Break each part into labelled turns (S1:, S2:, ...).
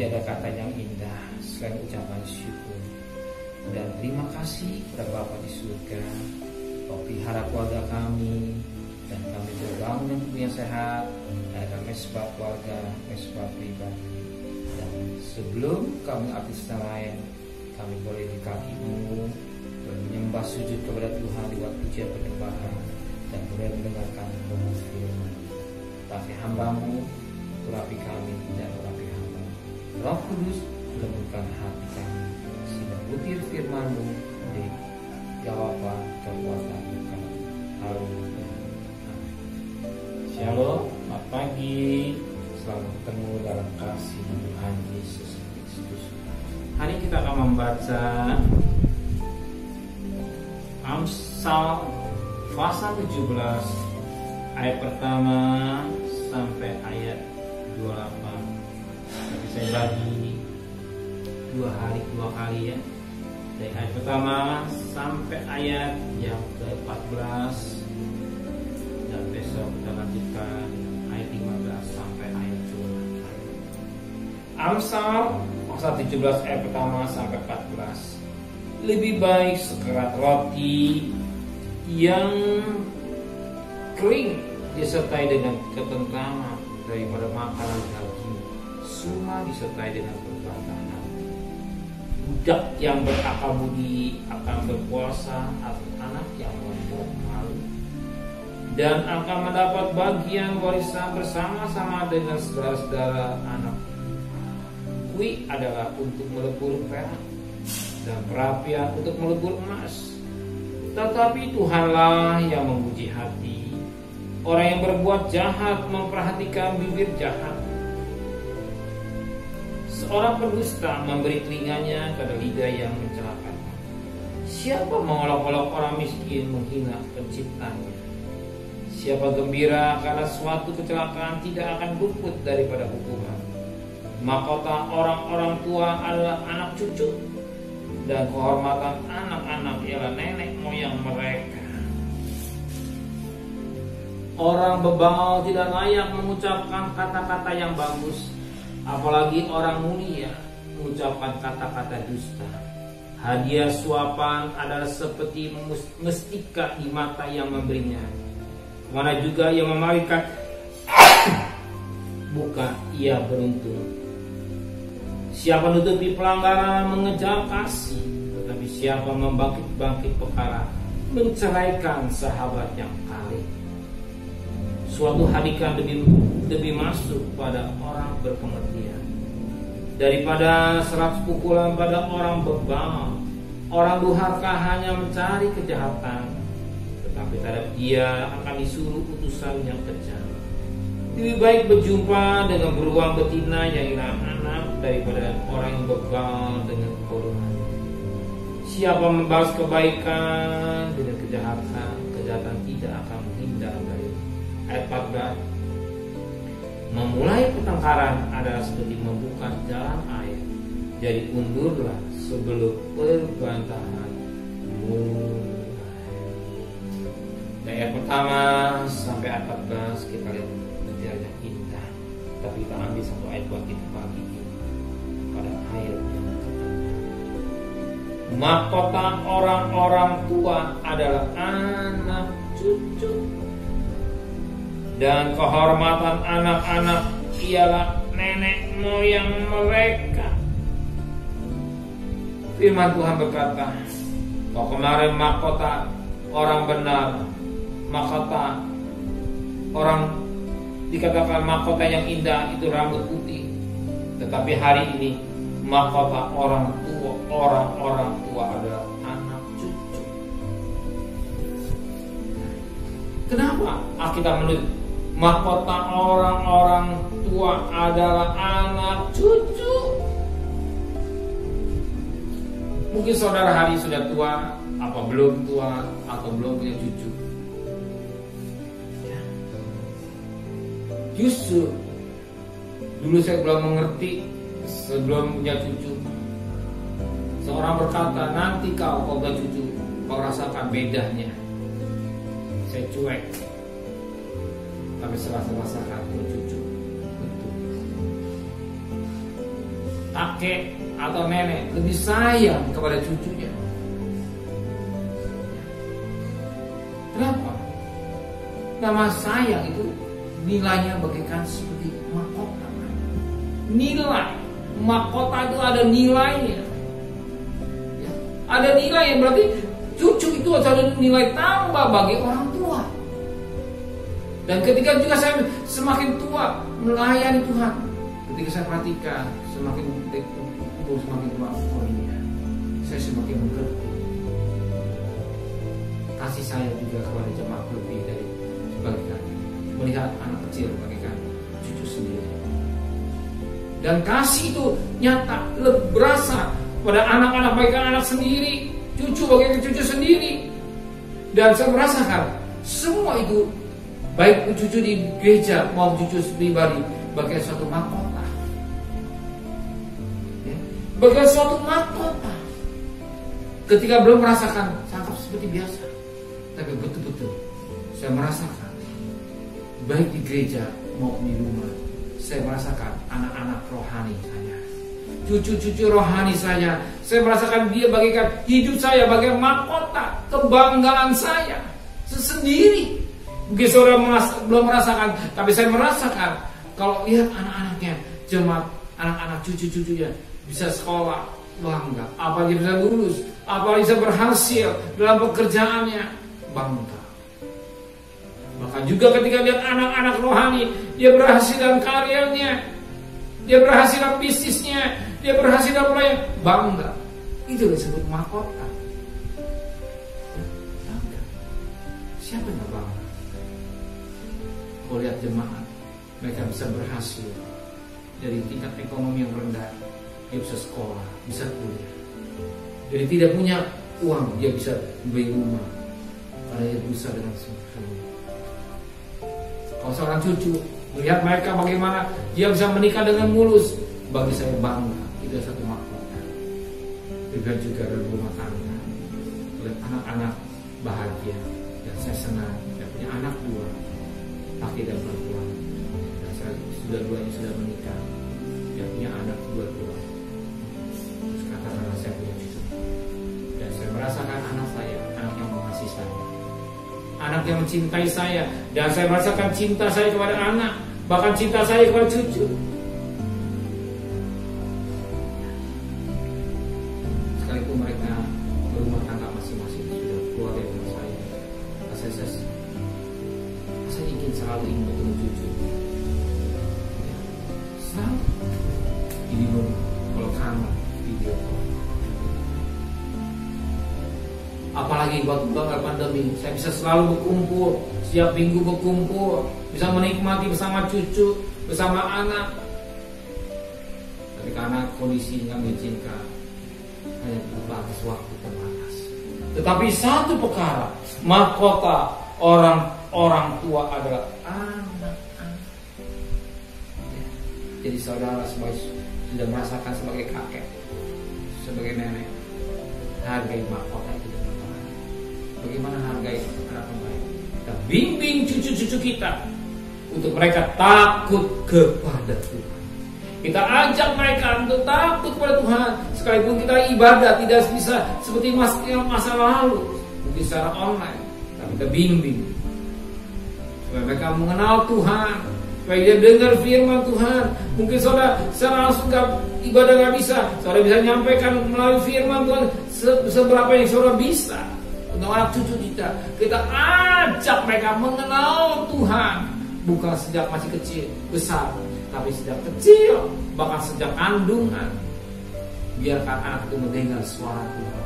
S1: Tiada kata yang indah selain ucapan syukur dan terima kasih kepada Bapa di surga. Kau pelihara keluarga kami dan kami berbangun dan punya sehat adalah mesbah keluarga, mesbah pribadi. Dan sebelum kami aktif lain, kami boleh di kaki-Mu menyembah sujud kepada Tuhan lewat pujian penyembahan dan boleh mendengarkan firman. Tapi hamba-Mu, urapi kami dan urapi hamba. Roh Kudus, lembutkan hati kami sehingga butir firman-Mu menjadi jawaban kekuatan kami. Haleluya. Shalom, selamat pagi, selamat bertemu dalam kasih Tuhan Yesus Kristus. Hari kita akan membaca Amsal pasal 17 ayat pertama sampai ayat 28. Tapi saya bagi 2 hari 2 kali ya. Dari ayat pertama sampai ayat yang ke-14 dan besok kita lanjutkan ayat 15 sampai ayat 28. Amsal pasal 17 ayat pertama sampai 14. Lebih baik sekerat roti yang kering disertai dengan ketentraman daripada makanan daging semua disertai dengan perbantahan. Budak yang berakal budi akan berpuasa atau anak yang membuat malu dan akan mendapat bagian warisan bersama-sama dengan saudara-saudara anak. Kuih adalah untuk melebur perak dan perapian untuk melebur emas. Tetapi Tuhanlah yang menguji hati. Orang yang berbuat jahat memperhatikan bibir jahat. Seorang pendusta memberi telinganya pada lidah yang mencelakai. Siapa mengolok-olok orang miskin menghina penciptanya. Siapa gembira karena suatu kecelakaan tidak akan luput daripada hukuman. Mahkota orang-orang tua adalah anak cucu, dan kehormatan anak-anak ialah nenek moyang mereka. Orang bebal tidak layak mengucapkan kata-kata yang bagus, apalagi orang mulia mengucapkan kata-kata dusta. Hadiah suapan adalah seperti mestika di mata yang memberinya. Kemana juga yang memarikan bukan ia beruntung. Siapa menutupi pelanggaran mengejar kasih, tetapi siapa membangkit-bangkit perkara menceraikan sahabat yang karib. Suatu hadikan lebih masuk pada orang berpengertian daripada 100 pukulan pada orang bebal. Orang durhaka hanya mencari kejahatan, tetapi terhadap dia akan disuruh utusan yang kejam. Lebih baik berjumpa dengan beruang betina yang hilang anak daripada orang yang begal dengan kebodohan. Siapa membalas kebaikan dengan kejahatan, kejahatan tidak akan menghindar dari. Ayat 14. Memulai pertengkaran adalah seperti membuka jalan air. Jadi undurlah sebelum perbantahan mulai. Dari ayat pertama sampai ayat 14 kita lihat yang indah. Tapi kita ambil satu ayat buat kita pagi ini pada ayat yang ke-6. Mahkota orang-orang tua adalah anak cucu, dan kehormatan anak-anak ialah nenek moyang mereka. Firman Tuhan berkata, kalau kemarin mahkota orang benar, mahkota orang dikatakan mahkota yang indah itu rambut putih. Tetapi hari ini mahkota orang tua adalah anak cucu. Kenapa Alkitab menulis mahkota orang-orang tua adalah anak cucu? Mungkin saudara hari sudah tua, apa belum tua, atau belum punya cucu. Justru dulu saya belum mengerti sebelum punya cucu. Seorang berkata, nanti kau punya cucu, kau rasakan bedanya. Saya cuek. Tapi setelah saya rasakan punya cucu, betul. kakek atau nenek lebih sayang kepada cucunya. Kenapa? Nama sayang itu nilainya bagaikan seperti mahkota. Nilai mahkota itu ada nilainya. Ya, ada nilai yang berarti cucu itu ada nilai tambah bagi orang tua. Dan ketika juga saya semakin tua melayani Tuhan, ketika saya perhatikan semakin umur semakin tua, saya semakin mengerti kasih saya juga kepada jemaat lebih dari sebagainya, melihat anak kecil bagaikan cucu sendiri. Dan kasih itu nyata, berasa pada anak-anak bagaikan anak sendiri, cucu bagaikan cucu sendiri. Dan saya merasakan semua itu, baik cucu di gereja maupun cucu pribadi, bagaikan suatu mahkota. Ya, bagaikan suatu mahkota. Ketika belum merasakan, saya anggap seperti biasa. Tapi betul-betul saya merasakan, baik di gereja maupun di rumah, saya merasakan anak-anak rohani saya, cucu-cucu rohani saya merasakan dia bagaikan hidup saya, bagaikan mahkota, kebanggaan saya sendiri. Mungkin saudara belum merasakan, tapi saya merasakan kalau lihat anak-anaknya, jemaat, anak-anak cucu-cucunya bisa sekolah, bangga. Apalagi bisa lulus, apalagi bisa berhasil dalam pekerjaannya, bangga. Bahkan juga ketika lihat anak-anak rohani, dia berhasil dalam karirnya, dia berhasil dalam bisnisnya, dia berhasil dalam pelayanan, bangga. Itu disebut mahkota. Bangga. Siapa yang bangga? Kalau lihat jemaat, mereka bisa berhasil dari tingkat ekonomi yang rendah, dia bisa sekolah, bisa kuliah. Jadi tidak punya uang, dia bisa beli rumah karena dia berusaha dengan sungguh-sungguh. Kalau seorang cucu melihat mereka bagaimana dia bisa menikah dengan mulus, bagi saya bangga. Itu satu mahkota. Juga dalam rumah tangga, oleh anak-anak bahagia, dan saya senang. Saya punya anak dua, laki dan perempuan. Dan saya duanya sudah menikah. Dia punya anak dua. Terus katakanlah saya punya cucu. Dan saya merasakan anak saya, anak yang mengasihi saya, anak yang mencintai saya, dan saya merasakan cinta saya kepada anak, bahkan cinta saya kepada cucu. Sekalipun mereka berumah tangga masing-masing, sudah keluar dari rumah saya ingin selalu bertemu cucu. Ya, selalu ini kalau kangen video call. Apalagi waktu pandemi, saya bisa selalu berkumpul, setiap minggu berkumpul, bisa menikmati bersama cucu, bersama anak. Tapi karena kondisi yang mengizinkan, hanya terbatas waktu terbatas. Tetapi satu perkara, mahkota orang tua adalah anak-anak. Jadi saudara sudah merasakan sebagai kakek, sebagai nenek, hargai mahkota itu. Bagaimana hargai anak baik? Kita bimbing cucu-cucu kita untuk mereka takut kepada Tuhan. Kita ajak mereka untuk takut kepada Tuhan. Sekalipun kita ibadah tidak bisa seperti masa lalu, mungkin secara online, tapi kita bimbing supaya mereka mengenal Tuhan, supaya dia dengar firman Tuhan. Mungkin saudara secara langsung ibadah nggak bisa, saudara bisa nyampaikan melalui firman Tuhan seberapa yang saudara bisa. Untuk anak cucu kita ajak mereka mengenal Tuhan, bukan sejak masih kecil, besar, tapi sejak kecil, bahkan sejak kandungan. Biarkan anak itu mendengar suara Tuhan.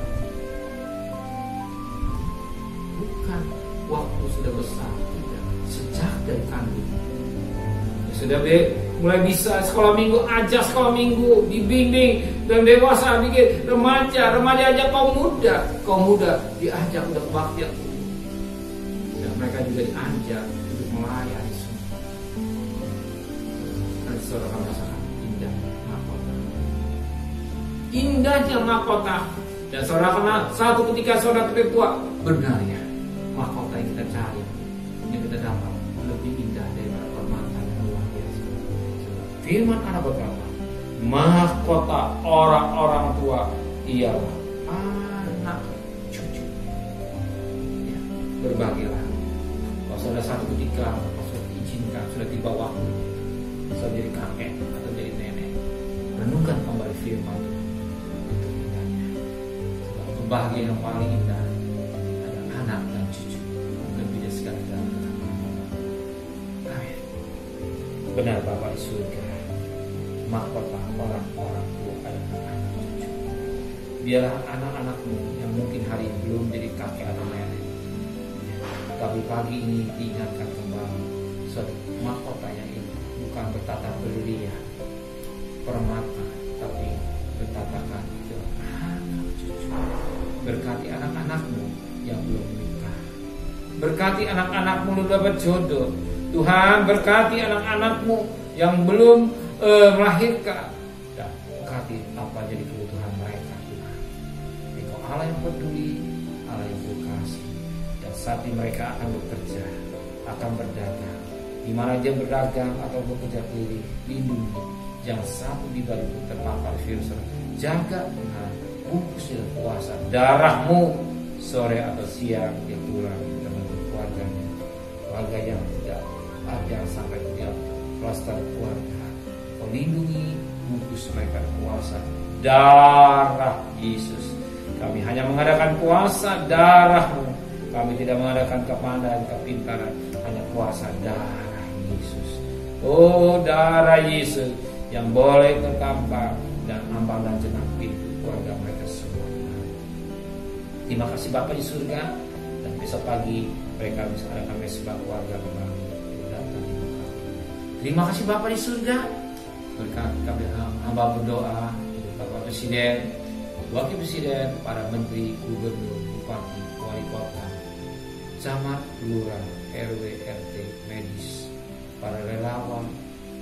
S1: Bukan waktu sudah besar, tidak, sejak dari kandungan. Sudah mulai bisa sekolah minggu, ajak sekolah minggu, dibimbing, dan dewasa bikin remaja ajak kaum muda diajak untuk kebaktian, dan mereka juga diajak untuk melayani semua. Dan saudara akan merasakan indahnya mahkota, dan saudara kenal satu ketika saudara tua, benar ya, mahkota yang kita cari, yang kita dapat lebih indah daripada permata yang luar biasa. Firman Allah berkata, mahkota orang-orang tua ialah anak cucu. Ya, berbahagialah. Kalau sudah satu ketika, kalau sudah diizinkan, sudah tiba waktu, sudah jadi kakek atau jadi nenek, renungkan kembali firman itu indahnya. Sebab kebahagiaan yang paling indah adalah anak dan cucu, lebih dari segala-galanya. Amin. Benar Bapa di surga, mahkota orang-orang tua adalah anak cucu. Biarlah anak-anakmu yang mungkin hari ini belum jadi kakek atau nenek, tapi pagi ini diingatkan kembali suatu mahkota yang ini bukan bertata berlian, permata, tapi bertatakan itu anak cucu. Berkati anak-anakmu yang belum menikah, berkati anak-anakmu yang dapat jodoh. Tuhan, berkati anak-anakmu yang belum melahirkan, dan berkati apa jadi kebutuhan mereka. Tuhan, Engkau Allah yang peduli, Allah yang berkasih. Dan saat ini mereka akan bekerja, akan berdagang, di mana dia berdagang atau bekerja keliling, lindungi jangan satu di balik terpapar virus. Jaga Tuhan, bungkus dengan kuasa darahmu sore atau siang dia pulang dengan keluarganya, keluarga yang tidak ada sampai dia klaster keluarga. Kau lindungi, bungkus mereka kuasa darah Yesus. Kami hanya mengadakan kuasa darah-Mu. Kami tidak mengadakan kepandaian, kepintaran, hanya kuasa darah Yesus. Oh, darah Yesus yang boleh tertampar dan ambang dan jenang pintu keluarga mereka semua. Terima kasih Bapa di surga, dan besok pagi mereka bisa adakan mesbah keluarga kembali. Terima kasih Bapa di surga. Berkat kami hamba berdoa untuk Bapak Presiden, Wakil Presiden, para Menteri, Gubernur, Bupati, Wali Kota, Camat, Lurah, RW, RT, medis, para relawan,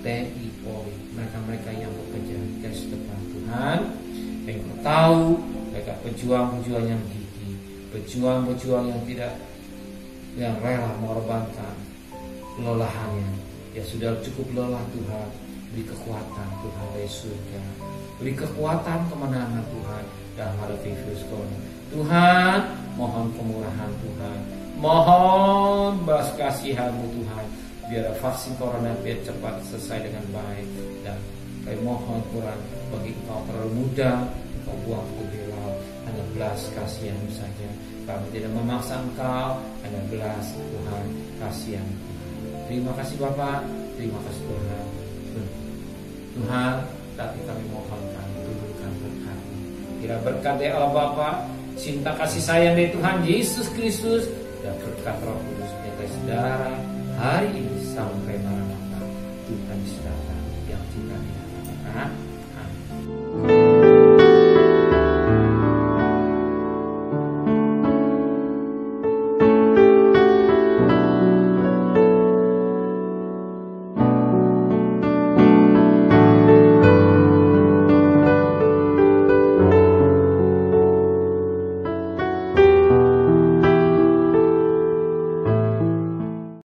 S1: TNI, Polri, mereka-mereka yang bekerja di garis depan. Tuhan, Engkau tahu mereka pejuang-pejuang yang gigih, pejuang-pejuang yang tidak, yang rela mengorbankan kelelahannya. Ya sudah cukup lelah Tuhan, beri kekuatan Tuhan dari surga, beri kekuatan kemenangan Tuhan dalam menghadapi virus corona. Tuhan, mohon kemurahan Tuhan, mohon belas kasihan-Mu Tuhan, biar vaksin corona biar cepat selesai dengan baik. Dan kami mohon Tuhan, bagi Engkau terlalu mudah, Engkau buang ke laut, hanya belas kasihan saja. Kami tidak memaksa Engkau, hanya belas Tuhan kasihan. Terima kasih Bapak, terima kasih Tuhan. Tuhan, tapi kami mohonkan turunkan berkat. Kira berkat dari Allah Bapa, cinta kasih sayang dari Tuhan Yesus Kristus, dan berkat Roh Kudus di atas saudara hari ini sampai maranatha. Tuhan Yesus datang yang cinta kita. Amin.